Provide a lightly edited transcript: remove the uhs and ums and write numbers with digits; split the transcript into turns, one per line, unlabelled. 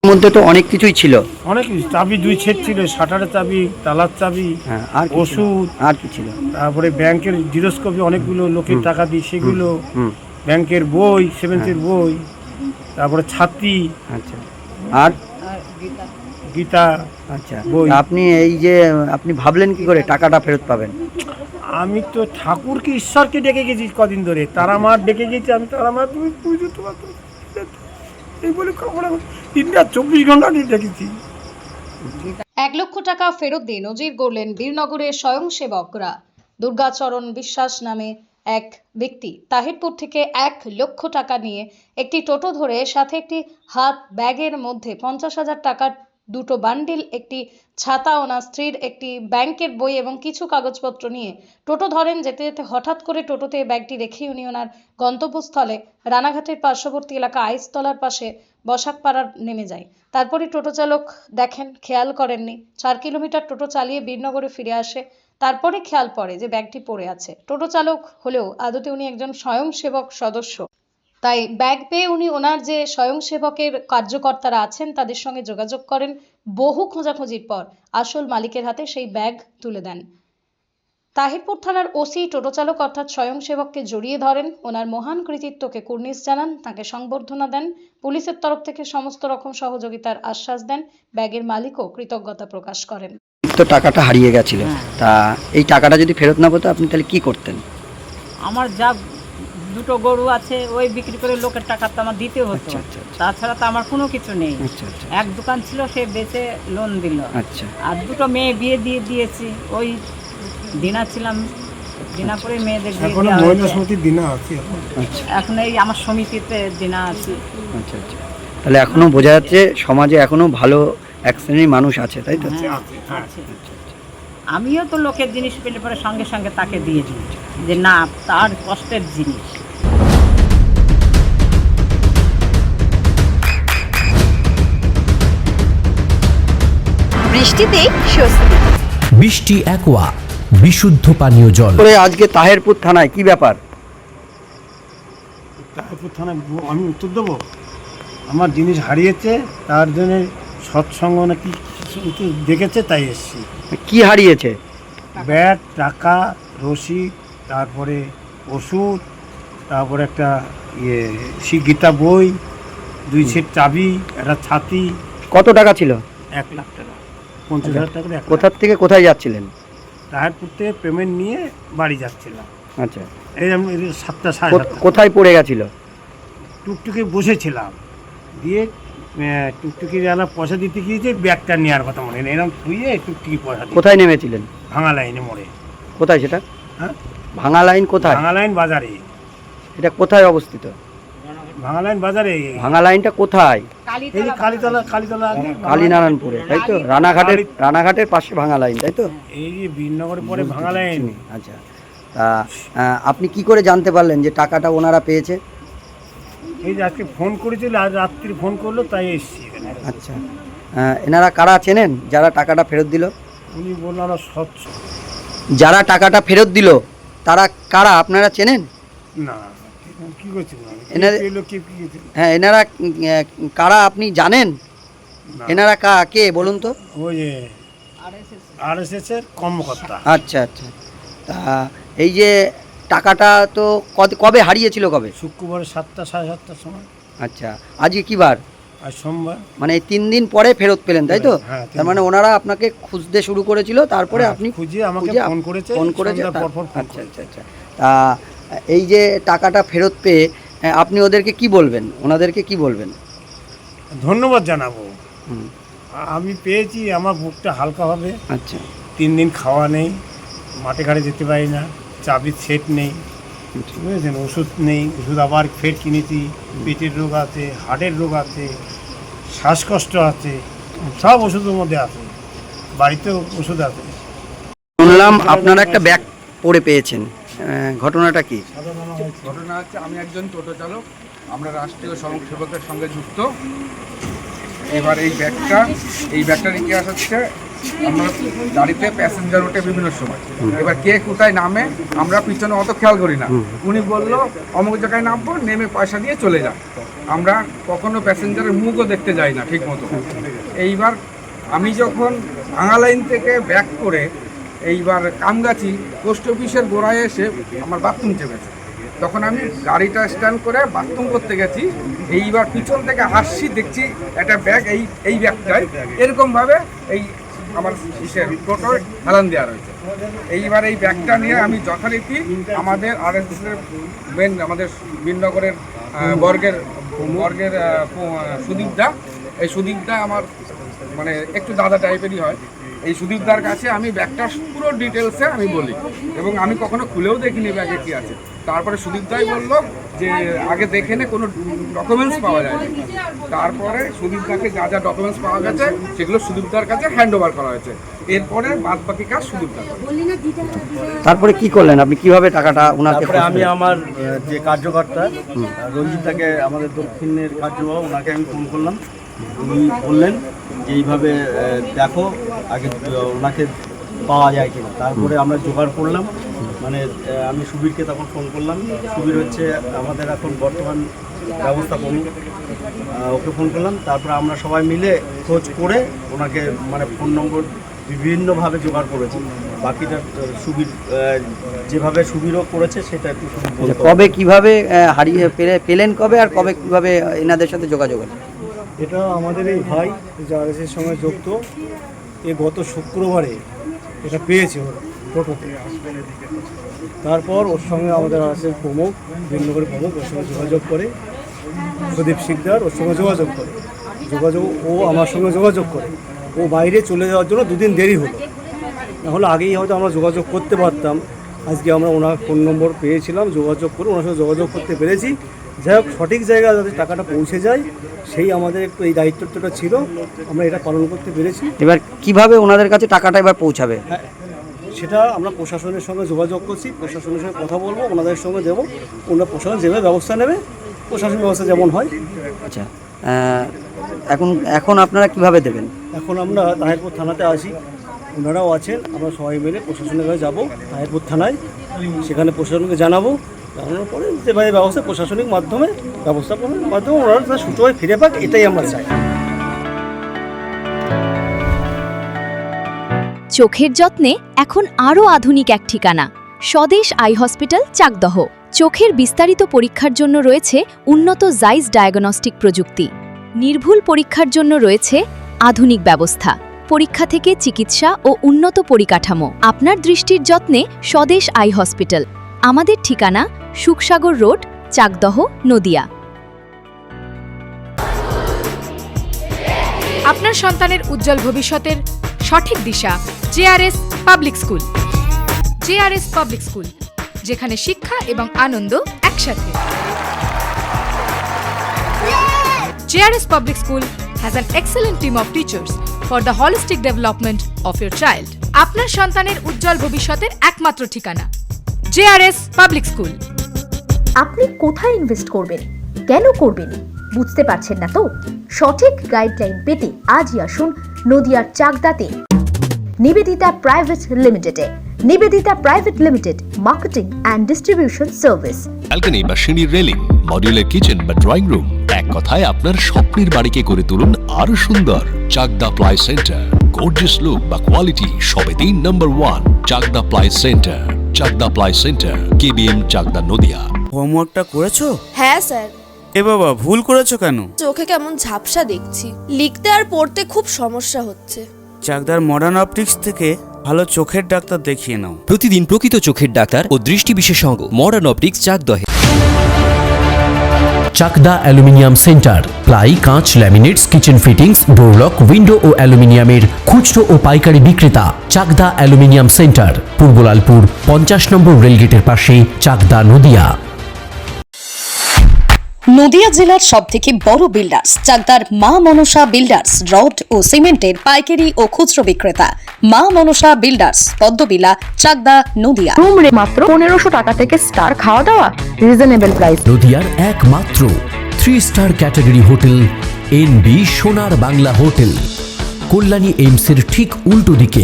মধ্যে তো অনেক কিছুই ছিল।
অনেক চাবি, 2 সেট ছিল, শাটারের চাবি, তালার চাবি,
হ্যাঁ, আর কি ছিল?
ওষুধ,
আর কি ছিল?
তারপরে ব্যাংকের জিরোস্কপি অনেকগুলো লোকের টাকা দিই সেগুলো,
হুম,
ব্যাংকের বই, সেভেন্থের বই, তারপরে ছাতি,
আচ্ছা। আর
গীতা
আচ্ছা,
বই।
আপনি এই যে আপনি ভাবলেন কি করে টাকাটা ফেরত পাবেন?
আমি তো ঠাকুরকে, ঈশ্বরকে ডেকে গেছি কদিন ধরে, তারা মার ডেকে গেছি আমি, তারা মা তুমি পুজো তোমার এই বলে খবর 24 ঘন্টা ডেকেছি।
1 লক্ষ টাকা ফেরত দিয়ে নজির গড়লেন বীরনগরের স্বয়ংসেবকরা। দুর্গাচরণ বিশ্বাস নামে এক ব্যক্তি তাহিরপুর থেকে 1 লক্ষ টাকা নিয়ে একটি টোটো ধরে সাথে একটি হাত ব্যাগের মধ্যে 50,000 টাকার 2টো বান্ডিল, একটি ছাতা, ওনার স্ত্রীর একটি ব্যাংকের বই এবং কিছু কাগজপত্র নিয়ে টোটো ধরেন। যেতে যেতে হঠাৎ করে টোটোতে ব্যাগটি রেখেই উনি ওনার গন্তব্যস্থলে রানাঘাটের পার্শ্ববর্তী এলাকা আইসতলার পাশে বসাকপাড়ার নেমে যায়। তারপরে টোটো চালক দেখেন, খেয়াল করেননি। 4 কিলোমিটার টোটো চালিয়ে বীরনগরে ফিরে আসে। তারপরে খেয়াল পড়ে যে ব্যাগটি পড়ে আছে। টোটো চালক হলেও আদতে উনি একজন স্বয়ংসেবক সদস্য, তাই ব্যাগ পেয়ে উনি ওনার যে স্বয়ংসেবকের কার্যকর্তারা আছেন তাদের সঙ্গে যোগাযোগ করেন। বহু খোঁজাখুঁজির পর আসল মালিকের হাতে সেই ব্যাগ তুলে দেন। তাহিরপুর থানার ওসি টোটো চালক অর্থাৎ স্বয়ংসেবককে জড়িয়ে ধরেন, ওনার মহান কৃতিত্বকে কুর্নিশ জানান, তাকে সংবর্ধনা দেন, পুলিশের তরফ থেকে সমস্ত রকম সহযোগিতার আশ্বাস দেন। ব্যাগের মালিকও কৃতজ্ঞতা প্রকাশ করেন।
তো টাকাটা হারিয়ে গেছিল, তা এই টাকাটা যদি ফেরত না পেতো আপনি তাহলে কি করতেন?
আমার যা 2টো গরু আছে ওই বিক্রি করে লোকের টাকা তো আমার দিতে হতো।
আচ্ছা, আচ্ছা, আচ্ছা।
তাছাড়া তো আমার কোনো কিছু নেই।
আচ্ছা, আচ্ছা,
এক দোকান ছিল, সে বেচে লোন দিল।
আচ্ছা,
আর 2টো মেয়ে বিয়ে দিয়ে দিয়েছি। ওই দিনা ছিলাম, দিনা করে মেয়েদের বিয়ে
এখন
দেওয়া
মহিলা
হয়েছে।
সমিতির দিনা আছে এখন।
আচ্ছা,
এখন এই আমার সমিতিতে দিনা আছে।
আচ্ছা, আচ্ছা। তাহলে এখনো বোঝা যাচ্ছে সমাজে এখনো ভালো এক শ্রেণীর মানুষ আছে, তাই তো?
হ্যাঁ, আছে। আমিও তো লোকের জিনিস পেলে পরে সঙ্গে সঙ্গে তাকে দিয়ে দিই, যে না, তার কষ্টের জিনিস।
বৃষ্টিতে স্বস্তি।
বৃষ্টি অ্যাকোয়া বিশুদ্ধ পানীয় জল।
করে আজকে তাহেরপুর থানায় কি ব্যাপার?
তারপর থানায় আমি উত্তর দেবো, আমার জিনিস হারিয়েছে, তার জন্য সৎসঙ্গ নাকি কিছু দেখেছে, তাই এসেছি।
কি হারিয়েছে?
ব্যাগ, টাকা, রসিদ, তারপরে ওষুধ, তারপরে একটা গীতা বই, 2 সেট চাবি, একটা ছাতি।
কত টাকা ছিল?
1 লাখ টাকা, 50,000 টাকা।
কোথা থেকে কোথায় যাচ্ছিলেন?
তাহিরপুর থেকে পেমেন্ট নিয়ে বাড়ি যাচ্ছিলাম।
আচ্ছা,
এই আমি 7টা, 7:30
কোথায় পড়ে গেছিল?
টুকটুকি বসেছিলাম, দিয়ে টুকটুকি জানা পয়সা দিতে গিয়েছে, ব্যাগটা নেওয়ার কথা মনে নেই, এরকম ধুয়ে টুকটুকি পয়সা দিয়ে
কোথায় নেমেছিলেন?
ভাঙা লাইনে মোড়ে।
কোথায় সেটা?
হ্যাঁ,
ভাঙা লাইন কোথায়?
ভাঙা লাইন বাজারে।
এটা কোথায় অবস্থিত?
ভাঙা লাইন বাজারে,
ভাঙা লাইনটা কোথায়?
এই যে কালীতলা আগে
কালীনারায়ণপুরে, তাই তো? রানাঘাটের পাশে ভাঙা লাইন, তাই তো?
এই যে বীরনগরের পরে ভাঙা লাইন।
আচ্ছা, তা আপনি কি করে জানতে পারলেন যে টাকাটা ওনারা পেয়েছে?
এই যে আজকে ফোন করেছিল, আজ রাত্রি ফোন করলো, তাই এসছি এখানে।
আচ্ছা, এনারা কারা চেনেন যারা টাকাটা ফেরত দিল?
উনি বললো আমরা স্বচ্ছ।
যারা টাকাটা ফেরত দিল তারা কারা আপনারা চেনেন?
না, কি করছিল
এনাদের-
কি
হ্যাঁ, এনারা কারা আপনি জানেন? এনারা কে বলুন তো?
ওই যে RSS এর কর্মকর্তা।
আচ্ছা, আচ্ছা। তা এই যে টাকাটা তো কবে হারিয়েছিল, কবে?
শুক্রবার 7টা, 7:30টার সময়।
আচ্ছা, আজকে কি বার?
আর সোমবার।
মানে এই 3 দিন পরে ফেরত পেলেন, তাই তো?
হ্যাঁ, 3
তার মানে ওনারা আপনাকে খুঁজতে শুরু করেছিল, তারপরে
হ্যাঁ,
আপনি
খুঁজে আমাকে ফোন করেছে, সন্ধ্যার পর ফোন
আচ্ছা,
করেছে।
আচ্ছা, আচ্ছা। তা এই যে টাকাটা ফেরত পেয়ে আপনি ওদেরকে কি বলবেন, ওনাদেরকে কি বলবেন?
ধন্যবাদ জানাবো।
হুম,
আমি পেয়েছি, আমার বুকটা হালকা হবে।
আচ্ছা,
3 দিন খাওয়া নেই, মাঠে ঘাটে যেতে পারি না, চাবির সেট নেই, বুঝেছেন, ওষুধ নেই, ওষুধ আবার ফের কিনেছি, পেটের রোগ আছে, হার্টের রোগ আছে, শ্বাসকষ্ট আছে, সব ওষুধের মধ্যে আছে, বাড়িতেও ওষুধ আছে।
শুনলাম আপনারা একটা ব্যাগ পড়ে পেয়েছেন, ঘটনাটা কি?
ঘটনা হচ্ছে, আমি একজন টোটো চালক, আমরা রাষ্ট্রীয় স্বয়ংসেবকের সঙ্গে যুক্ত। এবার এই ব্যাগটার ইতিহাস হচ্ছে, আমরা গাড়িতে প্যাসেঞ্জার ওঠে বিভিন্ন সময়, এবার কে কোথায় নামে আমরা পিছনে অত খেয়াল করি না। উনি বললো অমুক জায়গায় নামবো, নেমে পয়সা দিয়ে চলে যান। আমরা কখনো প্যাসেঞ্জারের মুখও দেখতে যাই না ঠিক মতো। এইবার আমি যখন ভাঙা লাইন থেকে ব্যাক করে এইবার কামগাছি পোস্ট অফিসের গোড়ায় এসে আমার বাথরুম চেপেছে, তখন আমি গাড়িটা স্ট্যান্ড করে বাথরুম করতে গেছি। এইবার পিছন থেকে হাসছি, দেখছি একটা ব্যাগ, এই ব্যাগটায় এরকমভাবে এই আমার ইসের টোটো হেলান দেওয়া রয়েছে। এইবার এই ব্যাগটা নিয়ে আমি যথারীতি আমাদের আরএসএসের মেন আমাদের বীরনগরের বর্গের সুদীপদা, এই সুদীপদা আমার মানে একটু দাদা টাইপেরই হয়, এই সুদীপদার কাছে আমি ব্যাগটার পুরো ডিটেলসে আমি বলি, এবং আমি কখনো খুলেও দেখিনি ব্যাগে কী আছে। তারপরে সুদীপদাই বলল যে আগে দেখে নে, কোনো ডকুমেন্টস পাওয়া যায়। তারপরে সুদীপদাকে যা যা ডকুমেন্টস পাওয়া গেছে সেগুলো সুদীপদার কাছে হ্যান্ড ওভার করা হয়েছে। এরপরে বাদ বাকি কাজ সুদীপদার।
তারপরে কি করলেন আপনি, কিভাবে টাকাটা ওনাকে?
তারপরে আমি আমার যে কার্যকর্তা রঞ্জিতাকে, আমাদের দক্ষিণের কার্যবাহক, ওনাকে আমি ফোন করলাম। উনি বললেন যে এইভাবে দেখো আগে ওনাকে পাওয়া যায় কিনা। তারপরে আমরা জোগাড় করলাম, মানে আমি সুবীরকে তখন ফোন করলাম। সুবীর হচ্ছে আমাদের এখন বর্তমান ব্যবস্থাপক, ওকে ফোন করলাম। তারপরে আমরা সবাই মিলে খোঁজ করে ওনাকে মানে ফোন নম্বর বিভিন্নভাবে জোগাড় করেছি। বাকিটা সুবীর যেভাবে সুবীরও করেছে সেটা একটু সুবীর বলতে হবে।
কবে কিভাবে হারিয়ে পেলেন কবে, আর কবে কিভাবে এনাদের সাথে যোগাযোগ হলো?
এটা আমাদের এই ভাই যার সঙ্গে যুক্ত, এ গত শুক্রবারে এটা পেয়েছে ওর টোটোতে। তারপর ওর সঙ্গে আমাদের আছে প্রমুখ, বীরনগরের প্রমুখ, ওর সঙ্গে যোগাযোগ করে, সুদীপ শিকদার ওর সঙ্গে যোগাযোগ করে, ও আমার সঙ্গে যোগাযোগ করে। ও বাইরে চলে যাওয়ার জন্য দুদিন দেরি হলো, নাহলে আগেই হয়তো আমরা যোগাযোগ করতে পারতাম। আজকে আমরা ওনার ফোন নম্বর পেয়েছিলাম, যোগাযোগ করে ওনার সঙ্গে যোগাযোগ করতে পেরেছি। যাই হোক, সঠিক জায়গায় যাতে টাকাটা পৌঁছে যায় সেই আমাদের একটু এই দায়িত্বটা ছিল, আমরা এটা পালন করতে পেরেছি।
এবার কিভাবে ওনাদের কাছে টাকাটা এবার পৌঁছাবে?
হ্যাঁ, সেটা আমরা প্রশাসনের সঙ্গে যোগাযোগ করছি, প্রশাসনের সঙ্গে কথা বলবো, ওনাদের সঙ্গে দেবো, ওনারা প্রশাসন যেভাবে ব্যবস্থা নেবে, প্রশাসন ব্যবস্থা যেমন হয়।
আচ্ছা, এখন আপনারা কিভাবে দেবেন?
এখন আমরা তাহিরপুর থানাতে আসি, ওনারাও আছেন, আমরা সবাই মিলে প্রশাসনের কাছে যাবো তাহিরপুর থানায়, সেখানে প্রশাসনকে জানাবো। জানানোর পরে যেভাবে ব্যবস্থা প্রশাসনিক মাধ্যমে ব্যবস্থাপনার মাধ্যমে ওনারা তারা সুযোগ ফিরে পাক, এটাই আমরা চাই।
চোখের যত্নে এখন আরও আধুনিক এক ঠিকানা, স্বদেশ আই হসপিটাল, চাকদহ। চোখের বিস্তারিত পরীক্ষার জন্য রয়েছে উন্নত জাইস ডায়াগনস্টিক প্রযুক্তি। নির্ভুল পরীক্ষার জন্য রয়েছে আধুনিক ব্যবস্থা, পরীক্ষা থেকে চিকিৎসা ও উন্নত পরিকাঠামো। আপনার দৃষ্টির যত্নে স্বদেশ আই হসপিটাল। আমাদের ঠিকানা সুখসাগর রোড, চাকদহ, নদিয়া।
আপনার সন্তানের উজ্জ্বল ভবিষ্যতের সঠিক দিশা JRS public school. JRS public school, যেখানে শিক্ষা এবং আনন্দ একসাথে। JRS public school has an excellent team of teachers for the holistic development of your child. আপনার সন্তানের উজ্জ্বল ভবিষ্যতের একমাত্র ঠিকানা জেআরএস পাবলিক স্কুল।
আপনি কোথায় ইনভেস্ট করবেন, কেন করবেন, বুঝতে পারছেন না তো? সঠিক গাইডলাইন পেতে আজই আসুন নদিয়ার চাকদাতে নিবেদিতা প্রাইভেট লিমিটেডে। Nivedita private limited, marketing and distribution service.
Balcony বা সিঁড়ির রেলিং, মডিউলার কিচেন বা ড্রয়িং রুম, এক কথায় আপনার স্বপ্নের বাড়িকে করে তুলুন আরো সুন্দর। Chakdah ply centre, gorgeous look বা কোয়ালিটি সবে 3 number 1 Chakdah ply centre. Chakdah ply centre, KBM, Chakdah, Nadia.
হোমওয়ার্কটা করেছো?
হ্যাঁ স্যার।
এ বাবা, ভুল করেছো কেন?
চোখে কেমন ঝাপসা দেখছি, লিখতে আর পড়তে খুব সমস্যা হচ্ছে।
চাকদার মডার্ন অপটিক্স থেকে ভালো চোখের ডাক্তার দেখিয়ে নাও।
প্রতিদিন প্রকৃত চোখের ডাক্তার ও দৃষ্টি বিশেষজ্ঞ মডার্ন অপটিক্স, চাকদহে। চাকদা অ্যালুমিনিয়াম সেন্টার, প্লাই, কাঁচ, laminates, kitchen fittings, door lock, window ও অ্যালুমিনিয়ামের খুচরো ও পাইকারি বিক্রেতা। চাকদা অ্যালুমিনিয়াম সেন্টার, পূর্ব লালপুর 50 নম্বর রেলগেটের পাশে, চাকদা, নদিয়া।
নদিয়া জেলার সবথেকে বড় বিল্ডার্স চাকদার মা মনসা বিল্ডার্স, রড ও সিমেন্টের পাইকারি ও খুচরো বিক্রেতা। মা মনসা বিল্ডার্স, পদ্মবিলা, চাকদা, নদিয়া।
রুম রে মাত্র 1500 টাকা থেকে স্টার, খাওয়া দাওয়া রিজনেবল প্রাইস।
নদিয়ার একমাত্র 3 স্টার ক্যাটাগরি হোটেল, এনবি সোনার বাংলা হোটেল। কল্যাণী এইমসের ঠিক উল্টো দিকে।